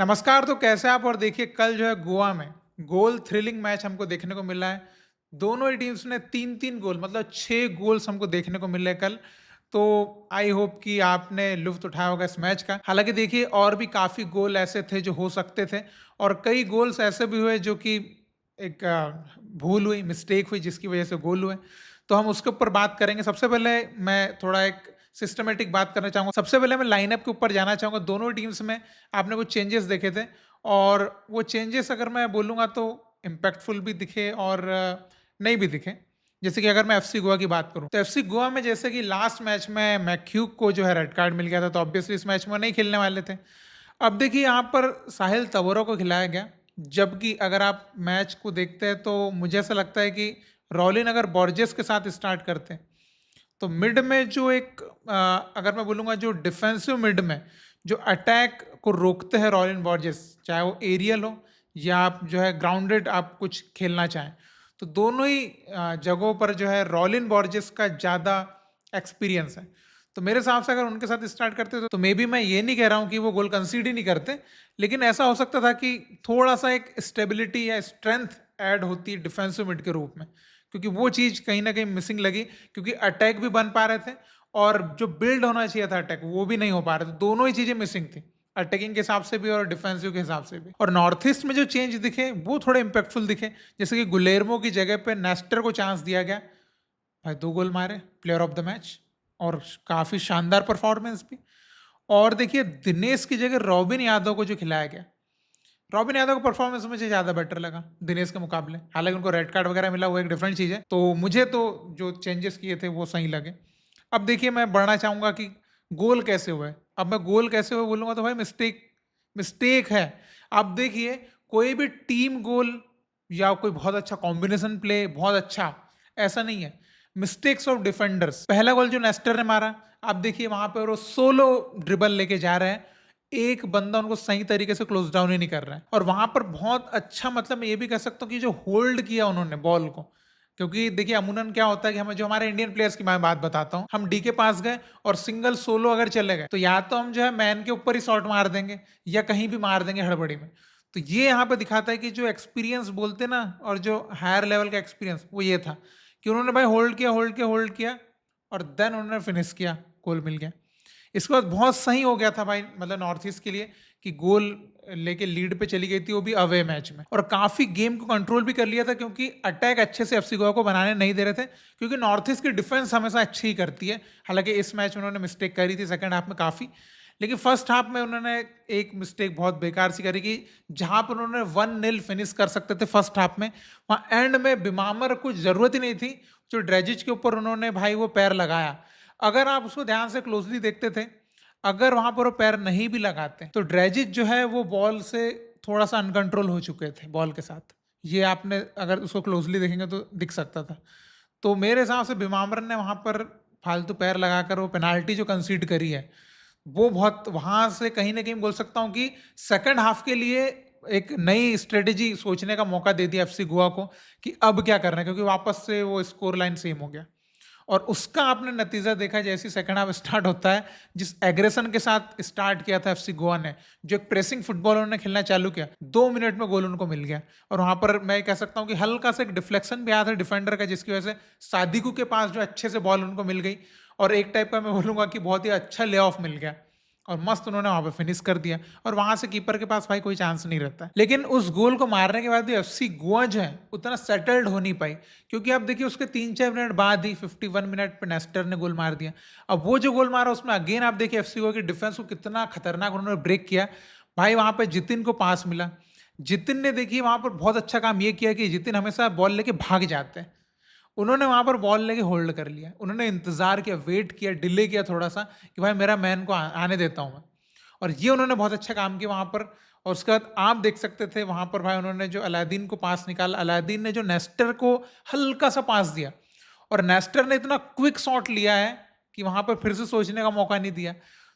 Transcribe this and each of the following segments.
नमस्कार, तो कैसे आप? और देखिए कल जो है गोवा में गोल थ्रिलिंग मैच हमको देखने को मिला है। दोनों ही टीम्स ने 3-3 गोल मतलब 6 गोल्स हमको देखने को मिले कल। तो आई होप कि आपने लुत्फ़ उठाया होगा इस मैच का। हालाँकि देखिए और भी काफ़ी गोल ऐसे थे जो हो सकते थे और कई गोल्स ऐसे भी हुए जो कि एक भूल हुई, मिस्टेक हुई जिसकी वज़ह से गोल हुए। तो हम उसके ऊपर बात करेंगे। सबसे पहले मैं थोड़ा एक सिस्टमैटिक बात करना चाहूँगा। सबसे पहले मैं लाइनअप के ऊपर जाना चाहूँगा। दोनों टीम्स में आपने कुछ चेंजेस देखे थे और वो चेंजेस अगर मैं बोलूँगा तो इम्पैक्टफुल भी दिखे और नहीं भी दिखे। जैसे कि अगर मैं एफसी गोवा की बात करूँ, तो एफसी गोवा में जैसे कि लास्ट मैच में मैक्यूक को जो है रेड कार्ड मिल गया था, तो ऑब्वियसली इस मैच में नहीं खेलने वाले थे। अब देखिए यहाँ पर साहिल तबोरा को खिलाया गया, जबकि अगर आप मैच को देखते हैं तो मुझे ऐसा लगता है कि रॉलिन अगर बॉर्जेस के साथ स्टार्ट करते हैं तो मिड में जो एक अगर मैं बोलूँगा जो डिफेंसिव मिड में जो अटैक को रोकते हैं रॉलिन बॉर्जेस, चाहे वो एरियल हो या आप जो है ग्राउंडेड आप कुछ खेलना चाहें, तो दोनों ही जगहों पर जो है रॉलिन बॉर्जेस का ज़्यादा एक्सपीरियंस है। तो मेरे हिसाब से अगर उनके साथ स्टार्ट करते तो मे बी मैं ये नहीं कह रहा हूँ कि वो गोल कंसीड ही नहीं करते, लेकिन ऐसा हो सकता था कि थोड़ा सा एक स्टेबिलिटी या स्ट्रेंथ ऐड होती डिफेंसिव मिड के रूप में, क्योंकि वो चीज़ कहीं न कहीं मिसिंग लगी, क्योंकि अटैक भी बन पा रहे थे और जो बिल्ड होना चाहिए था अटैक वो भी नहीं हो पा रहे थे। दोनों ही चीज़ें मिसिंग थी, अटैकिंग के हिसाब से भी और डिफेंसिव के हिसाब से भी। और नॉर्थ ईस्ट में जो चेंज दिखे वो थोड़े इम्पैक्टफुल दिखे, जैसे कि गुलेर्मो की जगह पे नेस्टर को चांस दिया गया। भाई 2 गोल मारे, प्लेयर ऑफ द मैच और काफ़ी शानदार परफॉर्मेंस भी। और देखिए दिनेश की जगह रॉबिन यादव को जो खिलाया गया, रॉबिन यादव का परफॉर्मेंस मुझे ज़्यादा बेटर लगा दिनेश के मुकाबले। हालाँकि उनको रेड कार्ड वगैरह मिला वो एक डिफरेंट चीज़ है। तो मुझे तो जो चेंजेस किए थे वो सही लगे। अब देखिए मैं बढ़ना चाहूँगा कि गोल कैसे हुए? अब मैं गोल कैसे हुए बोलूँगा तो भाई मिस्टेक मिस्टेक है। अब देखिए कोई भी टीम गोल या कोई बहुत अच्छा कॉम्बिनेशन प्ले बहुत अच्छा, ऐसा नहीं है। Mistakes of defenders. पहला गोल जो नेस्टर ने मारा, आप देखिए वहाँ पे वो सोलो ड्रिबल लेके जा रहे हैं, एक बंदा उनको सही तरीके से क्लोज डाउन ही नहीं कर रहा है और वहां पर बहुत अच्छा, मतलब मैं ये भी कह सकता हूँ कि जो होल्ड किया उन्होंने बॉल को, क्योंकि देखिए अमूनन क्या होता है कि हमें जो हमारे इंडियन प्लेयर्स की मैं बात बताता हूँ, हम डी के पास गए और सिंगल सोलो अगर चले गए तो या तो हम जो है मैन के ऊपर ही शॉट मार देंगे या कहीं भी मार देंगे हड़बड़ी में। तो ये यहाँ पे दिखाता है कि जो एक्सपीरियंस बोलते ना और जो हायर लेवल का एक्सपीरियंस वो ये था कि उन्होंने भाई होल्ड किया और देन उन्होंने फिनिश किया, गोल मिल गया। इसके बाद बहुत सही हो गया था भाई, मतलब नॉर्थ ईस्ट के लिए कि गोल लेके लीड पे चली गई थी वो भी अवे मैच में, और काफी गेम को कंट्रोल भी कर लिया था क्योंकि अटैक अच्छे से एफसी गोवा को बनाने नहीं दे रहे थे, क्योंकि नॉर्थ ईस्ट की डिफेंस हमेशा अच्छी ही करती है। हालांकि इस मैच में उन्होंने मिस्टेक करी थी सेकंड हाफ में काफी, लेकिन फर्स्ट हाफ में उन्होंने एक मिस्टेक बहुत बेकार सी करी कि जहां पर उन्होंने 1-0 फिनिश कर सकते थे फर्स्ट हाफ में, वहां एंड में बिमामर कुछ जरूरत ही नहीं थी, जो ड्रेजिच के ऊपर उन्होंने भाई वो पैर लगाया। अगर आप उसको ध्यान से क्लोजली देखते थे, अगर वहां पर वो पैर नहीं भी लगाते तो ड्रेजिच जो है वो बॉल से थोड़ा सा अनकंट्रोल हो चुके थे बॉल के साथ। ये आपने अगर उसको क्लोजली देखेंगे तो दिख सकता था। तो मेरे हिसाब से बिमामरन ने वहां पर फालतू पैर लगाकर वो पेनाल्टी जो कंसीड करी है, वो बहुत वहां से कहीं ना कहीं बोल सकता हूँ कि सेकंड हाफ के लिए एक नई स्ट्रेटेजी सोचने का मौका दे दिया एफसी गोवा को कि अब क्या करना है, क्योंकि वापस से वो स्कोर लाइन सेम हो गया। और उसका आपने नतीजा देखा जैसे सेकंड हाफ स्टार्ट होता है, जिस एग्रेशन के साथ स्टार्ट किया था एफसी गोवा ने, जो एक प्रेसिंग फुटबॉल उन्होंने खेलना चालू किया, 2 मिनट में गोल उनको मिल गया। और वहां पर मैं कह सकता हूँ कि हल्का सा एक डिफ्लेक्शन भी आया था डिफेंडर का, जिसकी वजह से सादिकू के पास जो अच्छे से बॉल उनको मिल गई और एक टाइप का मैं बोलूंगा कि बहुत ही अच्छा ले ऑफ मिल गया और मस्त उन्होंने वहां पे फिनिश कर दिया। और वहां से कीपर के पास भाई कोई चांस नहीं रहता है। लेकिन उस गोल को मारने के बाद भी एफसी गोवा जो है उतना सेटल्ड हो नहीं पाई, क्योंकि आप देखिए उसके 3-4 मिनट बाद ही 51 मिनट पे नेस्टर ने गोल मार दिया। अब वो जो गोल मारा उसमें अगेन आप देखिए एफसी गोवा की डिफेंस को कितना खतरनाक उन्होंने ब्रेक किया। भाई वहां पे जितिन को पास मिला, जितिन ने देखिए वहां पर बहुत अच्छा काम ये किया कि जितिन हमेशा बॉल लेके भाग जाते हैं, उन्होंने वहां पर बॉल लेके होल्ड कर लिया, उन्होंने इंतजार किया, वेट किया, डिले किया थोड़ा सा कि भाई मेरा मैन को आने देता हूं मैं। और ये उन्होंने बहुत अच्छा काम किया वहां पर। और उसके बाद आप देख सकते थे वहां पर भाई उन्होंने जो अलादीन को पास निकाला, अलादीन ने जो नेस्टर को हल्का सा पास दिया और नेस्टर ने इतना क्विक शॉट लिया है कि वहां पर फिर से सोचने का मौका नहीं दिया।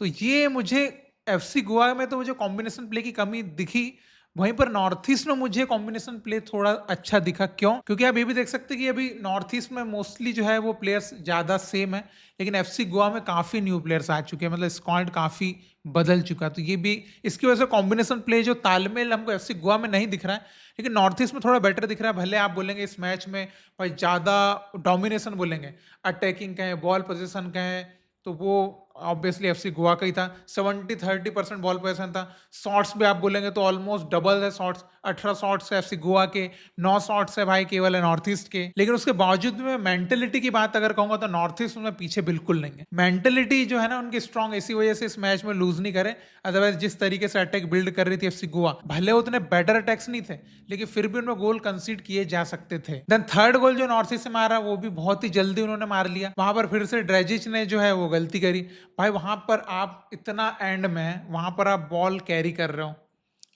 तो ये मुझे एफसी गोवा में तो जो कॉम्बिनेशन प्ले की कमी दिखी वहीं पर नॉर्थ ईस्ट में मुझे कॉम्बिनेशन प्ले थोड़ा अच्छा दिखा। क्यों? क्योंकि आप ये भी देख सकते हैं कि अभी नॉर्थ ईस्ट में मोस्टली जो है वो प्लेयर्स ज़्यादा सेम है, लेकिन एफसी गोवा में काफ़ी न्यू प्लेयर्स आ चुके हैं, मतलब स्क्वाड काफ़ी बदल चुका है। तो ये भी इसकी वजह से कॉम्बिनेशन प्ले जो तालमेल हमको एफसी गोवा में नहीं दिख रहा है, लेकिन नॉर्थ ईस्ट में थोड़ा बेटर दिख रहा है। भले आप बोलेंगे इस मैच में भाई ज़्यादा डोमिनेशन बोलेंगे, अटैकिंग कहें, बॉल पोजीशन कहें, तो वो ऑब्वियसली एफसी गोवा का ही था। 70-30% बॉल पोजीशन था। शॉट्स भी आप बोलेंगे तो ऑलमोस्ट डबल है शॉट्स, 18 शॉट्स है एफसी गोवा के, 9 शॉट्स है भाई केवल है नॉर्थ ईस्ट के। लेकिन उसके बावजूद में मेंटेलिटी की बात अगर कहूंगा तो नॉर्थ ईस्ट में पीछे बिल्कुल नहीं है। मेंटेलिटी जो है ना उनकी स्ट्रांग, इसी वजह से इस मैच में लूज नहीं करे। अदरवाइज जिस तरीके से अटैक बिल्ड कर रही थी एफसी गोवा, भले उतने बेटर अटैक्स नहीं थे, लेकिन फिर भी उनमें गोल कंसीड किए जा सकते थे। देन थर्ड गोल जो नॉर्थ ईस्ट से मारा वो भी बहुत ही जल्दी उन्होंने मार लिया। वहां पर फिर से ड्रेजिच ने जो है वो गलती करी। भाई वहां पर आप इतना एंड में वहां पर आप बॉल कैरी कर रहे हो,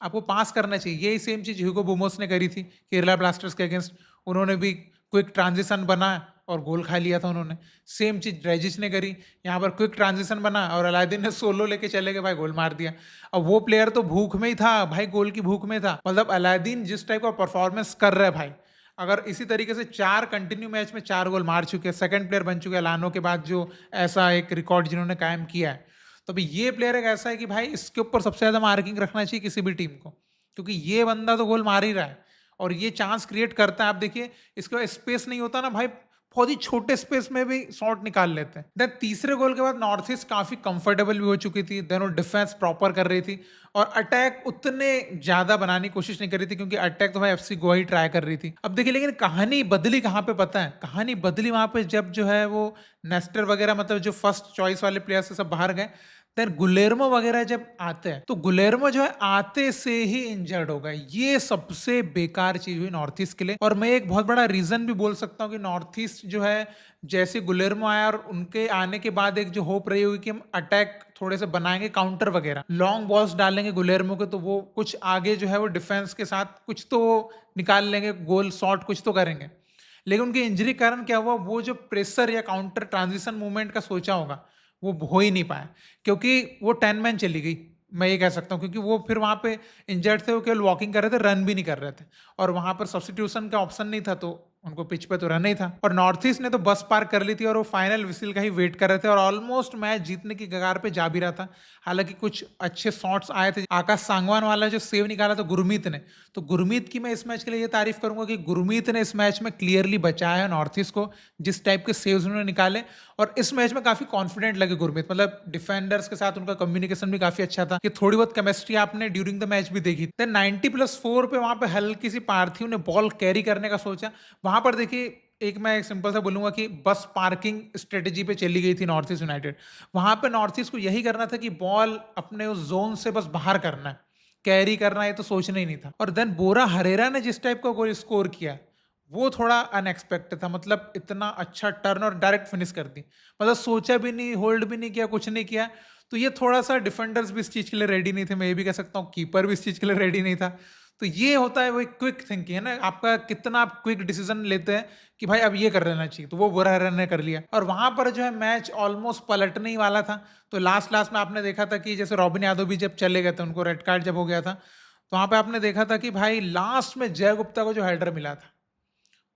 आपको पास करना चाहिए। यही सेम चीज ह्यूगो बुमोस ने करी थी केरला ब्लास्टर्स के अगेंस्ट। उन्होंने भी क्विक ट्रांजिशन बना और गोल खा लिया था उन्होंने। सेम चीज ड्रेजिच ने करी, यहाँ पर क्विक ट्रांजिशन बना और अलादीन ने सोलो लेके चले गए भाई, गोल मार दिया। अब वो प्लेयर तो भूख में ही था भाई, गोल की भूख में था। मतलब अलादीन जिस टाइप का परफॉर्मेंस कर रहा है भाई, अगर इसी तरीके से 4 कंटिन्यू मैच में 4 गोल मार चुके हैं, सेकंड प्लेयर बन चुके हैं लानो के बाद जो ऐसा एक रिकॉर्ड जिन्होंने कायम किया है, तो भाई ये प्लेयर एक ऐसा है कि भाई इसके ऊपर सबसे ज्यादा मार्किंग रखना चाहिए किसी भी टीम को, क्योंकि ये बंदा तो गोल मार ही रहा है और ये चांस क्रिएट करता है। आप देखिए इसके बाद स्पेस नहीं होता ना भाई, बहुत ही छोटे स्पेस में भी शॉट निकाल लेते हैं। देन तीसरे गोल के बाद नॉर्थ ईस्ट काफी कंफर्टेबल भी हो चुकी थी। देन वो डिफेंस प्रॉपर कर रही थी और अटैक उतने ज्यादा बनाने की कोशिश नहीं कर रही थी, क्योंकि अटैक तो भाई एफसी गोवा ही ट्राई कर रही थी। अब देखिए लेकिन कहानी बदली कहाँ पे पता है? कहानी बदली वहां पे जब जो है वो नेस्टर वगैरह, मतलब जो फर्स्ट चॉइस वाले प्लेयर्स से सब बाहर गए। देन गुलेर्मो वगैरह जब आते हैं तो गुलेर्मो जो है आते से ही इंजर्ड हो गए। ये सबसे बेकार चीज हुई नॉर्थ ईस्ट के लिए। और मैं एक बहुत बड़ा रीजन भी बोल सकता हूँ कि नॉर्थ ईस्ट जो है, जैसे गुलेर्मो आया और उनके आने के बाद एक जो होप रही होगी कि हम अटैक थोड़े से बनाएंगे, काउंटर वगैरह लॉन्ग बॉल्स डालेंगे गुलेर्मो के, तो वो कुछ आगे जो है वो डिफेंस के साथ कुछ तो निकाल लेंगे, गोल शॉट कुछ तो करेंगे। लेकिन उनकी इंजरी कारण क्या हुआ, वो जो प्रेशर या काउंटर ट्रांजिशन मूवमेंट का सोचा होगा वो हो ही नहीं पाया, क्योंकि वो 10 मैन चली गई। मैं ये कह सकता हूँ क्योंकि वो फिर वहां पे इंजर्ड थे, वो केवल वॉकिंग कर रहे थे, रन भी नहीं कर रहे थे और वहां पर सब्स्टिट्यूशन का ऑप्शन नहीं था, तो उनको पिच पे तो रन ही था। और नॉर्थ ईस्ट ने तो बस पार कर ली थी और वो फाइनल विसिल का ही वेट कर रहे थे और ऑलमोस्ट मैच जीतने की कगार पे जा भी रहा था। हालांकि कुछ अच्छे शॉट्स आए थे, आकाश सांगवान वाला जो सेव निकाला था गुरमीत ने, तो गुरमीत की मैं इस मैच के लिए ये तारीफ करूंगा कि गुरमीत ने इस मैच में क्लियरली बचाया है नॉर्थ ईस्ट को, जिस टाइप के सेव्स उन्होंने निकाले। और इस मैच में काफी कॉन्फिडेंट लगे गुरमीत, मतलब डिफेंडर्स के साथ उनका कम्युनिकेशन भी काफी अच्छा था कि थोड़ी बहुत केमिस्ट्री आपने ड्यूरिंग द मैच भी देखी। देन 90+4 पे वहां पे हल्की सी पार्थिव ने बॉल कैरी करने का सोचा। वहां पर देखिए एक मैं एक सिंपल सा बोलूंगा कि बस पार्किंग स्ट्रेटेजी पे चली गई थी नॉर्थ ईस्ट यूनाइटेड। वहां पे नॉर्थ ईस्ट को यही करना था कि बॉल अपने उस जोन से बस बाहर करना है, कैरी करना है तो सोचना ही नहीं था। और देन बोरा हरेरा ने जिस टाइप का गोल स्कोर किया वो थोड़ा अनएक्सपेक्टेड था, मतलब इतना अच्छा टर्न और डायरेक्ट फिनिश कर दी, मतलब सोचा भी नहीं, होल्ड भी नहीं किया, कुछ नहीं किया। तो ये थोड़ा सा डिफेंडर्स भी इस चीज के लिए रेडी नहीं थे, मैं ये भी कह सकता हूँ कीपर भी इस चीज के लिए रेडी नहीं था। तो ये होता है वो क्विक थिंकिंग है ना, आपका कितना आप क्विक डिसीजन लेते हैं कि भाई अब ये कर लेना चाहिए, तो वो बुरा रन ने कर लिया और वहां पर जो है मैच ऑलमोस्ट पलटने ही वाला था। तो लास्ट लास्ट में आपने देखा था कि जैसे रॉबिन यादव भी जब चले गए थे, उनको रेड कार्ड जब हो गया था, तो वहां पे आपने देखा था कि भाई लास्ट में जय गुप्ता को जो हेडर मिला था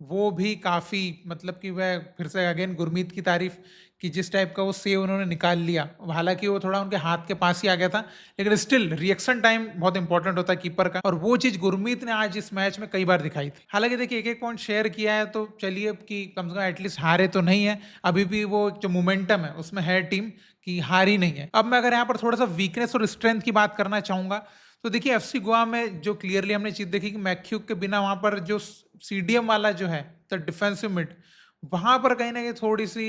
वो भी काफी, मतलब कि वह फिर से अगेन गुरमीत की तारीफ कि जिस टाइप का वो सेव उन्होंने निकाल लिया। हालांकि वो थोड़ा उनके हाथ के पास ही आ गया था, लेकिन स्टिल रिएक्शन टाइम बहुत इंपॉर्टेंट होता है कीपर का, और वो चीज गुरमीत ने आज इस मैच में कई बार दिखाई थी। हालांकि देखिए एक एक पॉइंट शेयर किया है तो चलिए कि कम से कम एटलीस्ट हारे तो नहीं है, अभी भी वो जो मोमेंटम है उसमें है टीम की, हारी नहीं है। अब मैं अगर यहाँ पर थोड़ा सा वीकनेस और स्ट्रेंथ की बात करना चाहूंगा तो देखिए एफसी गोवा में जो क्लियरली हमने चीज देखी कि मैथ्यू के बिना वहां पर जो सीडीएम वाला जो है तो डिफेंसिव मिड, वहां पर कहीं ना कहीं थोड़ी सी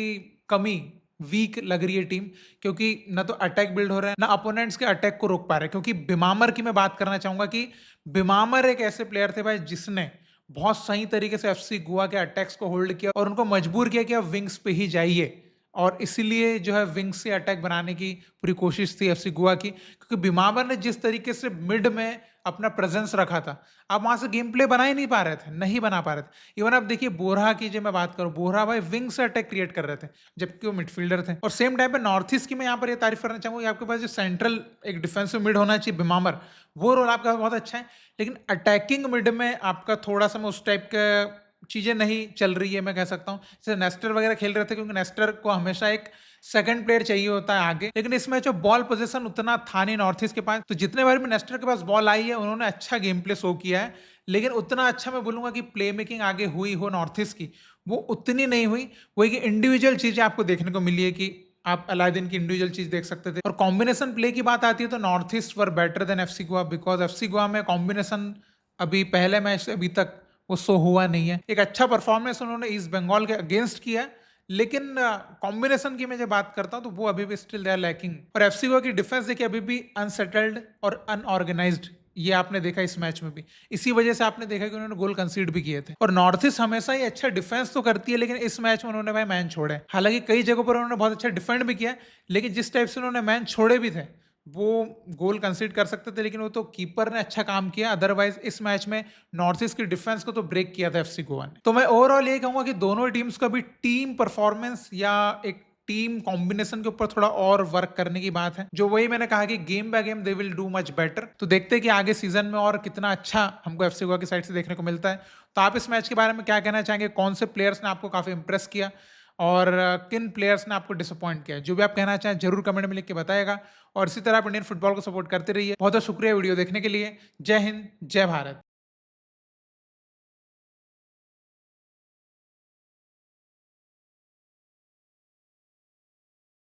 कमी, वीक लग रही है टीम, क्योंकि ना तो अटैक बिल्ड हो रहा है ना अपोनेंट्स के अटैक को रोक पा रहे। क्योंकि बिमामर की मैं बात करना चाहूंगा कि बिमामर एक ऐसे प्लेयर थे भाई जिसने बहुत सही तरीके से एफसी गोवा के अटैक्स को होल्ड किया और उनको मजबूर किया कि आप विंग्स पे ही जाइए और इसीलिए जो है विंग से अटैक बनाने की पूरी कोशिश थी एफसी गोवा की, क्योंकि बीमाबर ने जिस तरीके से मिड में अपना प्रेजेंस रखा था, आप वहां से गेम प्ले बना ही नहीं पा रहे थे, नहीं बना पा रहे थे। इवन आप देखिए बोरहा की, जो मैं बात करूं, बोरहा भाई विंग से अटैक क्रिएट कर रहे थे जबकि वो मिडफील्डर थे। और सेम टाइम पे नॉर्थ ईस्ट की मैं यहाँ पर ये तारीफ करना चाहूंगा कि आपके पास जो सेंट्रल एक डिफेंसिव मिड होना चाहिए बीमार, वो रोल आपका बहुत अच्छा है, लेकिन अटैकिंग मिड में आपका थोड़ा सा उस टाइप का चीजें नहीं चल रही है, मैं कह सकता हूँ। जैसे नेस्टर वगैरह खेल रहे थे, क्योंकि नेस्टर को हमेशा एक सेकंड प्लेयर चाहिए होता है आगे, लेकिन इस मैच में बॉल पोजीशन उतना था नहीं नॉर्थ ईस्ट के पास। तो जितने बार भी नेस्टर के पास बॉल आई है उन्होंने अच्छा गेम प्ले शो किया है, लेकिन उतना अच्छा मैं बोलूंगा कि प्ले मेकिंग आगे हुई हो नॉर्थ ईस्ट की, वो उतनी नहीं हुई। वही कि इंडिविजुअल चीजें आपको देखने को मिली है कि आप अलादीन की इंडिविजुअल चीज देख सकते थे। और कॉम्बिनेशन प्ले की बात आती है तो north east were better than FC Goa, because FC Goa में कॉम्बिनेशन अभी पहले मैच से अभी तक वो शो हुआ नहीं है। एक अच्छा परफॉर्मेंस उन्होंने ईस्ट बंगाल के अगेंस्ट किया है, लेकिन कॉम्बिनेशन की मैं जब बात करता हूं तो वो अभी भी स्टिल दे आर लैकिंग। और एफसी गोवा की डिफेंस देखिए अभी भी अनसेटल्ड और अनऑर्गेनाइज्ड, ये आपने देखा इस मैच में भी। इसी वजह से आपने देखा कि उन्होंने गोल कंसीड भी किए थे। और नॉर्थ ईस्ट हमेशा ही अच्छा डिफेंस तो करती है, लेकिन इस मैच में उन्होंने भाई मैन छोड़े। हालांकि कई जगहों पर उन्होंने बहुत अच्छा डिफेंड भी किया, लेकिन जिस टाइप से उन्होंने मैन छोड़े भी थे वो गोल कंसीड कर सकते थे, लेकिन वो तो कीपर ने अच्छा काम किया। अदरवाइज इस मैच में नॉर्थ ईस्ट की डिफेंस को तो ब्रेक किया था एफसी गोवा ने। तो मैं ओवरऑल ये कहूंगा कि दोनों टीम्स को अभी टीम परफॉर्मेंस या एक टीम कॉम्बिनेशन के ऊपर थोड़ा और वर्क करने की बात है, जो वही मैंने कहा कि game by game they will do much better. तो देखते हैं कि आगे सीजन में और कितना अच्छा हमको एफसी गोवा की साइड से देखने को मिलता है। तो आप इस मैच के बारे में क्या कहना चाहेंगे? कौन से प्लेयर्स ने आपको काफी इंप्रेस किया और किन प्लेयर्स ने आपको डिसअपॉइंट किया? जो भी आप कहना चाहें जरूर कमेंट में लिख के बताएगा। और इसी तरह आप इंडियन फुटबॉल को सपोर्ट करते रहिए। बहुत बहुत शुक्रिया वीडियो देखने के लिए। जय हिंद, जय भारत।